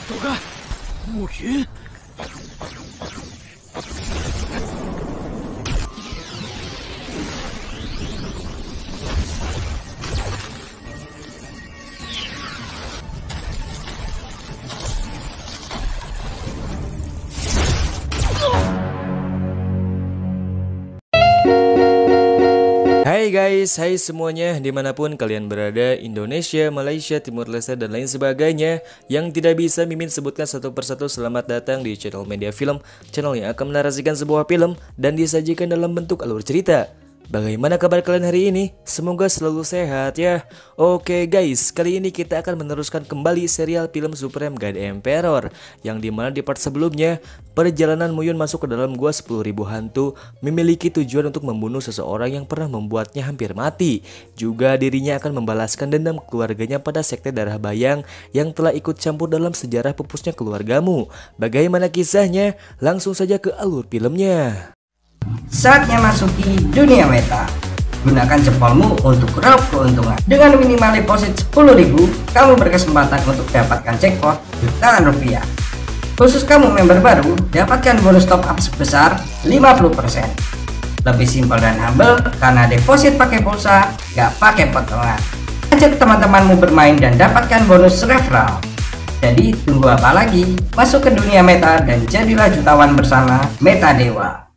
走开！暮云。 Hai guys, hai semuanya dimanapun kalian berada, Indonesia, Malaysia, Timur Leste, dan lain sebagainya yang tidak bisa Mimin sebutkan satu persatu. Selamat datang di channel Media Film, channel yang akan menarasikan sebuah film dan disajikan dalam bentuk alur cerita. Bagaimana kabar kalian hari ini? Semoga selalu sehat ya. Oke guys, kali ini kita akan meneruskan kembali serial film Supreme God Emperor, yang dimana di part sebelumnya perjalanan Muyun masuk ke dalam gua 10.000 hantu memiliki tujuan untuk membunuh seseorang yang pernah membuatnya hampir mati. Juga dirinya akan membalaskan dendam keluarganya pada sekte darah bayang yang telah ikut campur dalam sejarah pupusnya keluargamu. Bagaimana kisahnya? Langsung saja ke alur filmnya. Saatnya masuki dunia meta. Gunakan jempolmu untuk raup keuntungan. Dengan minimal deposit 10.000, kamu berkesempatan untuk dapatkan jackpot jutaan rupiah. Khusus kamu member baru, dapatkan bonus top up sebesar 50%. Lebih simpel dan humble karena deposit pakai pulsa, gak pakai potongan. Ajak teman-temanmu bermain dan dapatkan bonus referral. Jadi tunggu apa lagi? Masuk ke dunia meta dan jadilah jutawan bersama Meta Dewa.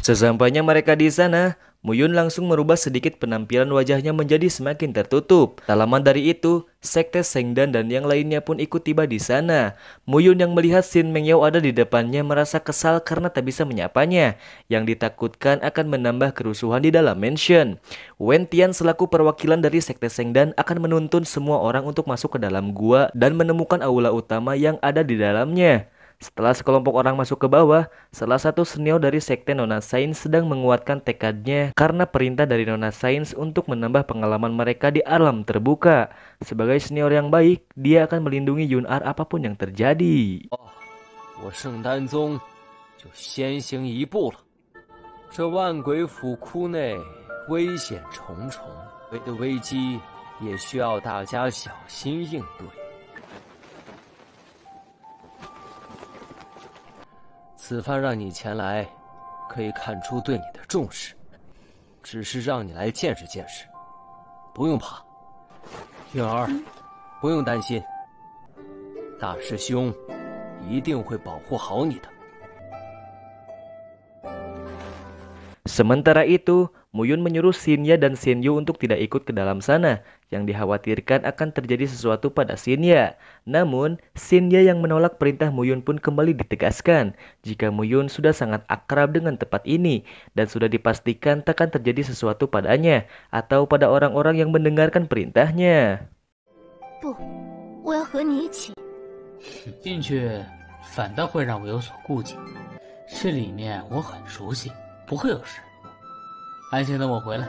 Sesampainya mereka di sana, Muyun langsung merubah sedikit penampilan wajahnya menjadi semakin tertutup. Tak lama dari itu, sekte Sengdan dan yang lainnya pun ikut tiba di sana. Muyun yang melihat Shin Mengyao ada di depannya merasa kesal karena tak bisa menyapanya, yang ditakutkan akan menambah kerusuhan di dalam mansion. Wen Tian selaku perwakilan dari sekte Sengdan akan menuntun semua orang untuk masuk ke dalam gua dan menemukan aula utama yang ada di dalamnya. Setelah sekelompok orang masuk ke bawah, salah satu senior dari sekte Nona Sains sedang menguatkan tekadnya karena perintah dari Nona Sains untuk menambah pengalaman mereka di alam terbuka. Sebagai senior yang baik, dia akan melindungi Yun-ar apapun yang terjadi. 我圣丹宗就先行一步了。这万鬼府窟内危险重重，的危机也需要大家小心应对。 此番让你前来，可以看出对你的重视，只是让你来见识见识，不用怕。允儿，不用担心，大师兄一定会保护好你的。 Sementara itu, Muyun menyuruh Shinya dan Shenyu untuk tidak ikut ke dalam sana, yang dikhawatirkan akan terjadi sesuatu pada Shinya. Namun, Shinya yang menolak perintah Muyun pun kembali ditegaskan jika Muyun sudah sangat akrab dengan tempat ini dan sudah dipastikan takkan terjadi sesuatu padanya atau pada orang-orang yang mendengarkan perintahnya. 不，我要和你一起。进去反倒会让我有所顾忌，这里面我很熟悉，不会有事。安心等我回来。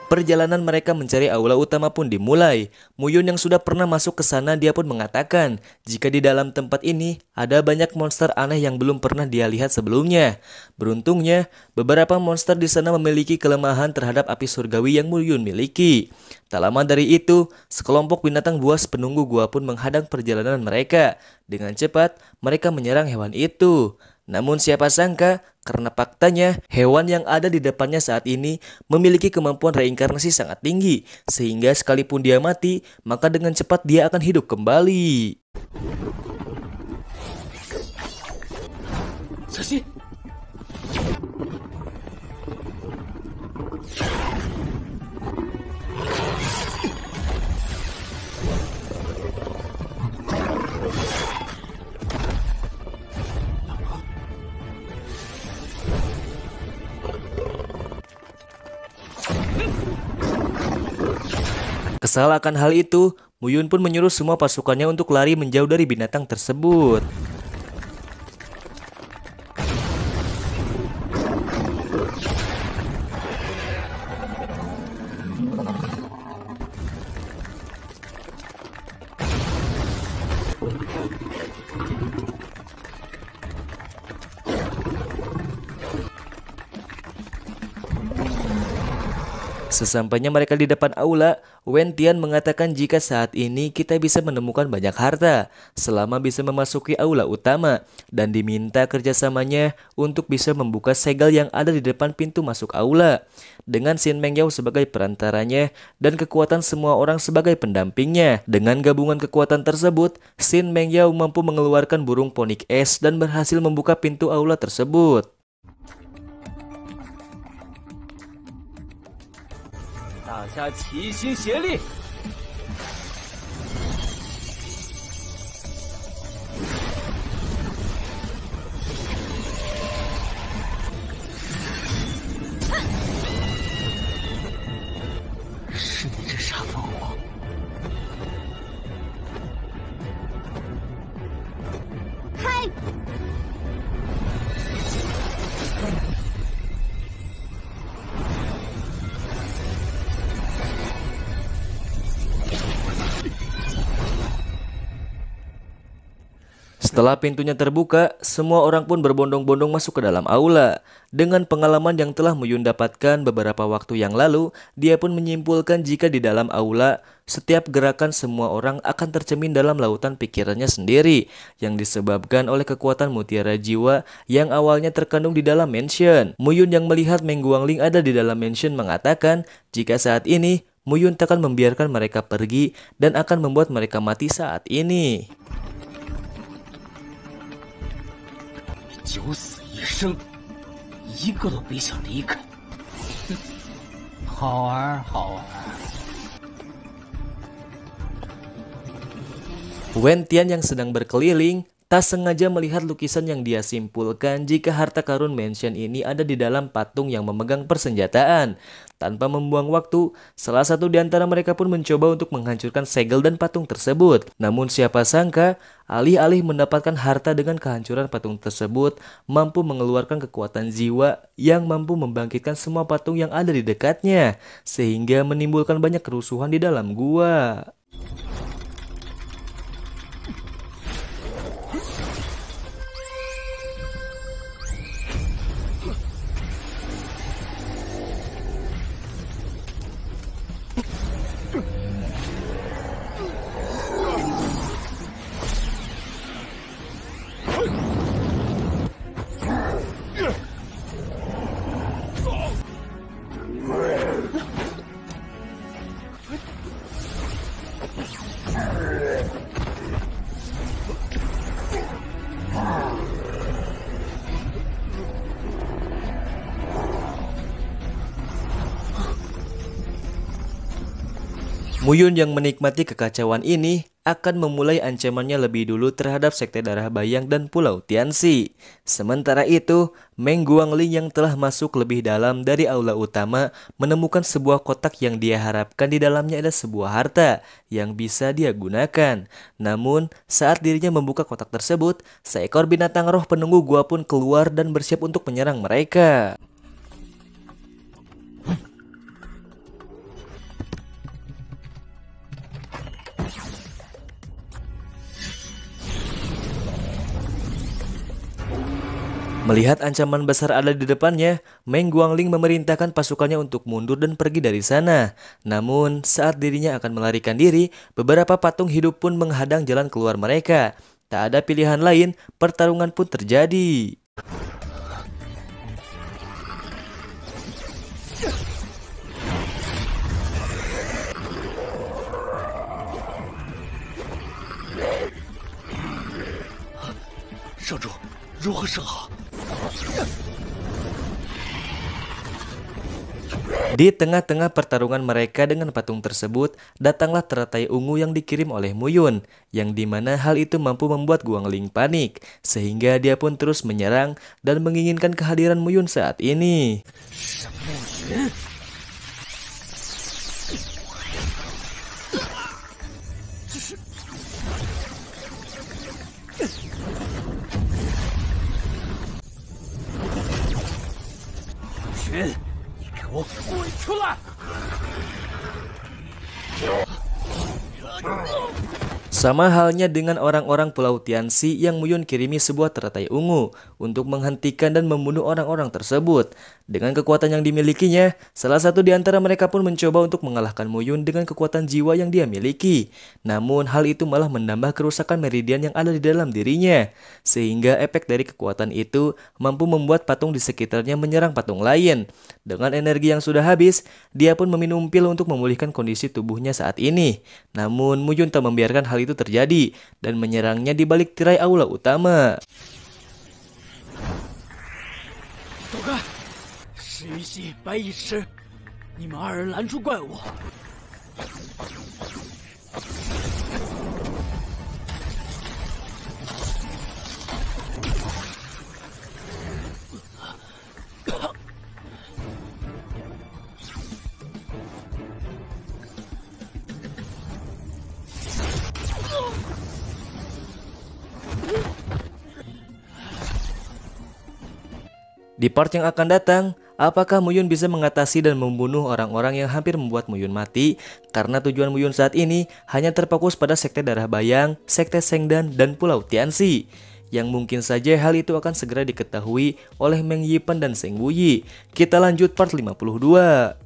Perjalanan mereka mencari aula utama pun dimulai. Muyun yang sudah pernah masuk ke sana, dia pun mengatakan jika di dalam tempat ini ada banyak monster aneh yang belum pernah dia lihat sebelumnya. Beruntungnya, beberapa monster di sana memiliki kelemahan terhadap api surgawi yang Muyun miliki. Tak lama dari itu, sekelompok binatang buas penunggu gua pun menghadang perjalanan mereka. Dengan cepat, mereka menyerang hewan itu. Namun siapa sangka, karena faktanya hewan yang ada di depannya saat ini memiliki kemampuan reinkarnasi sangat tinggi, sehingga sekalipun dia mati, maka dengan cepat dia akan hidup kembali. Sashi. Kesal akan hal itu, Muyun pun menyuruh semua pasukannya untuk lari menjauh dari binatang tersebut. Sesampainya mereka di depan aula, Wen Tian mengatakan jika saat ini kita bisa menemukan banyak harta selama bisa memasuki aula utama dan diminta kerjasamanya untuk bisa membuka segel yang ada di depan pintu masuk aula. Dengan Shin Mengyao sebagai perantaranya dan kekuatan semua orang sebagai pendampingnya. Dengan gabungan kekuatan tersebut, Shin Mengyao mampu mengeluarkan burung ponik es dan berhasil membuka pintu aula tersebut. 大家齐心协力， 是你这傻疯货！ 嗨！ Setelah pintunya terbuka, semua orang pun berbondong-bondong masuk ke dalam aula. Dengan pengalaman yang telah Muyun dapatkan beberapa waktu yang lalu, dia pun menyimpulkan jika di dalam aula, setiap gerakan semua orang akan tercermin dalam lautan pikirannya sendiri, yang disebabkan oleh kekuatan mutiara jiwa yang awalnya terkandung di dalam mansion. Muyun yang melihat Meng Guangling ada di dalam mansion mengatakan jika saat ini, Muyun tak akan membiarkan mereka pergi dan akan membuat mereka mati saat ini. 九死一生，一个都别想离开。哼，好玩好玩。 Wen Tian yang sedang berkeliling tak sengaja melihat lukisan yang dia simpulkan jika harta karun mansion ini ada di dalam patung yang memegang persenjataan. Tanpa membuang waktu, salah satu di antara mereka pun mencoba untuk menghancurkan segel dan patung tersebut. Namun siapa sangka, alih-alih mendapatkan harta dengan kehancuran patung tersebut, mampu mengeluarkan kekuatan jiwa yang mampu membangkitkan semua patung yang ada di dekatnya, sehingga menimbulkan banyak kerusuhan di dalam gua. Muyun yang menikmati kekacauan ini akan memulai ancamannya lebih dulu terhadap Sekte Darah Bayang dan Pulau Tianxi. Sementara itu, Meng Guangling yang telah masuk lebih dalam dari aula utama menemukan sebuah kotak yang dia harapkan di dalamnya ada sebuah harta yang bisa dia gunakan. Namun, saat dirinya membuka kotak tersebut, seekor binatang roh penunggu gua pun keluar dan bersiap untuk menyerang mereka. Melihat ancaman besar ada di depannya, Meng Guangling memerintahkan pasukannya untuk mundur dan pergi dari sana. Namun, saat dirinya akan melarikan diri, beberapa patung hidup pun menghadang jalan keluar mereka. Tak ada pilihan lain, pertarungan pun terjadi. Di tengah-tengah pertarungan mereka dengan patung tersebut, datanglah teratai ungu yang dikirim oleh Muyun, yang dimana hal itu mampu membuat Guangling panik, sehingga dia pun terus menyerang dan menginginkan kehadiran Muyun saat ini. Sama halnya dengan orang-orang Pulau Tianxi yang Mu Yun kirimi sebuah teratai ungu untuk menghentikan dan membunuh orang-orang tersebut. Dengan kekuatan yang dimilikinya, salah satu di antara mereka pun mencoba untuk mengalahkan Mu Yun dengan kekuatan jiwa yang dia miliki. Namun hal itu malah menambah kerusakan meridian yang ada di dalam dirinya. Sehingga efek dari kekuatan itu mampu membuat patung di sekitarnya menyerang patung lain. Dengan energi yang sudah habis, dia pun meminum pil untuk memulihkan kondisi tubuhnya saat ini. Namun Mu Yun tak membiarkan hal itu terjadi dan menyerangnya di balik tirai aula utama. 走开！十一系白蚁师，你们二人拦住怪物！ Di part yang akan datang, apakah Mu Yun bisa mengatasi dan membunuh orang-orang yang hampir membuat Mu Yun mati? Karena tujuan Mu Yun saat ini hanya terfokus pada sekte Darah Bayang, sekte Shengdan, dan Pulau Tianxi. Yang mungkin saja hal itu akan segera diketahui oleh Meng Yipan dan Zheng Wuyi. Kita lanjut part 52.